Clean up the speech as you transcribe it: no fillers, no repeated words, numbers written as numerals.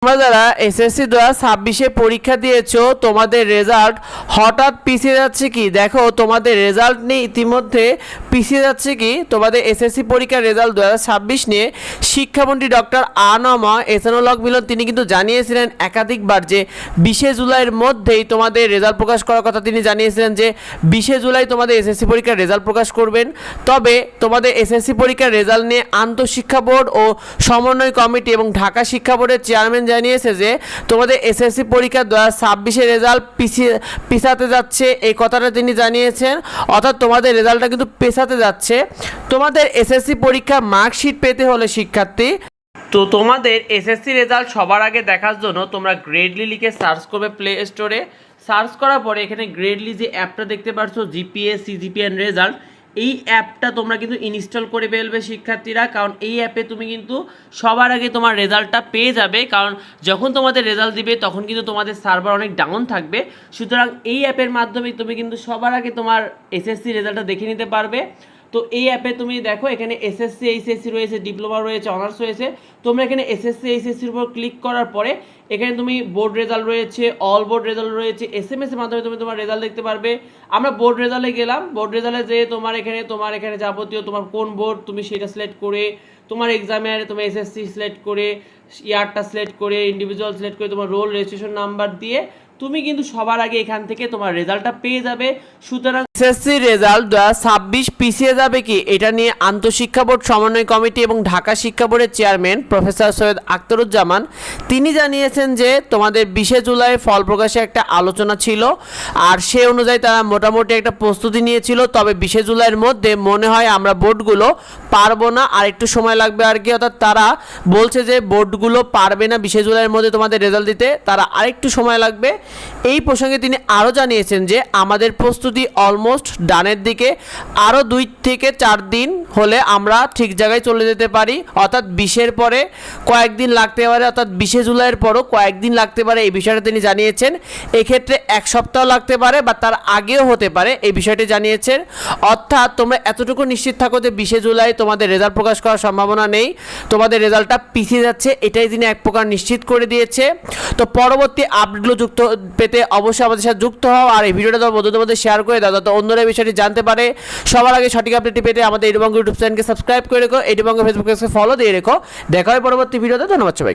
তোমরা যারা এসএসসি 2026 পরীক্ষা দিয়েছো তোমাদের রেজাল্ট হঠাৎ পিছিয়ে যাচ্ছে কি? দেখো তোমাদের রেজাল্ট নিয়ে ইতিমধ্যে পিছিয়ে যাচ্ছে কি তোমাদের এসএসসি পরীক্ষার রেজাল্ট 2026 নিয়ে শিক্ষামন্ত্রী ডক্টর আনমা এহসানুল হক মিলন তিনি কিন্তু জানিয়েছিলেন একাধিকবার যে 20 জুলাইয়ের মধ্যেই তোমাদের রেজাল্ট প্রকাশ করার কথা। তিনি জানিয়েছিলেন যে 20 জুলাই তোমাদের এসএসসি পরীক্ষার রেজাল্ট প্রকাশ করবেন। তবে তোমাদের এসএসসি পরীক্ষার রেজাল্ট নিয়ে আন্তঃশিক্ষা বোর্ড ও সমন্বয় কমিটি এবং ঢাকা শিক্ষা বোর্ডের চেয়ারম্যান জানিয়েছে যে তোমাদের এসএসসি পরীক্ষা 2026 রেজাল্ট পিছাতে যাচ্ছে, এই কথাটা তিনি জানিয়েছেন। অর্থাৎ তোমাদের রেজাল্টটা কিন্তু পেছাতে যাচ্ছে। তোমাদের এসএসসি পরীক্ষা মার্কশিট পেতে হলে শিক্ষার্থী, তো তোমাদের এসএসসি রেজাল্ট সবার আগে দেখার জন্য তোমরা গ্রেডলি লিখে সার্চ করবে প্লে স্টোরে। সার্চ করার পরে এখানে গ্রেডলি যে অ্যাপটা দেখতে পাচ্ছ জিপিএ সিজিপিএ এন্ড রেজাল্ট, এই অ্যাপটা তোমরা কিন্তু ইনস্টল করে ফেলবে শিক্ষার্থীরা। কারণ এই অ্যাপে তুমি কিন্তু সবার আগে তোমার রেজাল্টটা পেয়ে যাবে। কারণ যখন তোমাদের রেজাল্ট দিবে তখন কিন্তু তোমাদের সার্ভার অনেক ডাউন থাকবে। সুতরাং এই অ্যাপের মাধ্যমে তুমি কিন্তু সবার আগে তোমার এসএসসি রেজাল্টটা দেখে নিতে পারবে। তো এই অ্যাপে তুমি দেখো এখানে এসএসসি এইচএসসি রয়েছে, ডিপ্লোমা রয়েছে, অনার্স রয়েছে। তোমরা এখানে এসএসসি এইচএসসির উপর ক্লিক করার পরে এখানে তুমি বোর্ড রেজাল্ট রয়েছে, অল বোর্ড রেজাল্ট রয়েছে, এসএমএস এর মাধ্যমে তুমি তোমার রেজাল্ট দেখতে পারবে। আমরা বোর্ড রেজাল্টে গেলাম। বোর্ড রেজাল্টে যেয়ে তোমার এখানে যাবতীয় তোমার কোন বোর্ড তুমি সেটা সিলেক্ট করে, তোমার এক্সামের তোমার এসএসসি সিলেক্ট করে, ইয়ারটা সিলেক্ট করে, ইন্ডিভিজুয়াল সিলেক্ট করে, তোমার রোল রেজিস্ট্রেশন নাম্বার দিয়ে তুমি কিন্তু সবার আগে এখান থেকে তোমার রেজাল্টটা পেয়ে যাবে। সুতরাং এসএসসি রেজাল্ট 2026 পিছিয়ে যাবে কি, এটা নিয়ে আন্তঃশিক্ষা বোর্ড সমন্বয় কমিটি এবং ঢাকা শিক্ষা বোর্ডের চেয়ারম্যান প্রফেসর সৈয়দ আখতারুজ্জামান তিনি জানিয়েছেন যে তোমাদের 20 জুলাই ফল প্রকাশে একটা আলোচনা ছিল, আর সে অনুযায়ী তারা মোটামুটি একটা প্রস্তুতি নিয়েছিল। তবে 20 জুলাইয়ের মধ্যে মনে হয় আমরা বোর্ডগুলো পারবো না, আর একটু সময় লাগবে আর কি। অর্থাৎ তারা বলছে যে বোর্ডগুলো পারবে না 20 জুলাইয়ের মধ্যে তোমাদের রেজাল্ট দিতে, তারা আরেকটু সময় লাগবে। এই প্রসঙ্গে তিনি আরও জানিয়েছেন যে আমাদের প্রস্তুতি অলমোস্ট ডানের দিকে, আরও 2 থেকে 4 দিন হলে আমরা ঠিক জায়গায় চলে যেতে পারি। অর্থাৎ 20-এর পরে কয়েকদিন লাগতে পারে, অর্থাৎ 20 জুলাইয়ের পরও কয়েকদিন লাগতে পারে, এই বিষয়টা তিনি জানিয়েছেন। এক্ষেত্রে 1 সপ্তাহ লাগতে পারে বা তার আগেও হতে পারে, এই বিষয়টি জানিয়েছেন। অর্থাৎ তোমরা এতটুকু নিশ্চিত থাকো যে 20 জুলাই তোমাদের রেজাল্ট প্রকাশ করার সম্ভাবনা নেই, তোমাদের রেজাল্টটা পিছিয়ে যাচ্ছে, এটাই তিনি এক প্রকার নিশ্চিত করে দিয়েছে। তো পরবর্তী আপডেটগুলো পেতে অবশ্যই আমাদের সাথে যুক্ত হও, আর এই ভিডিওটা তোমার বন্ধুদের মধ্যে শেয়ার করে দাও যাতে অন্যরা এই বিষয়টি জানতে পারে। সবার আগে সঠিক আপডেটটি পেতে আমাদের এডুবঙ্গ ইউটিউব চ্যানেলকে সাবস্ক্রাইব করে রেখো, এডুবঙ্গ ফেসবুক পেজকে ফলো দিয়ে রেখো। দেখা হয় পরবর্তী ভিডিওতে। ধন্যবাদ সবাই।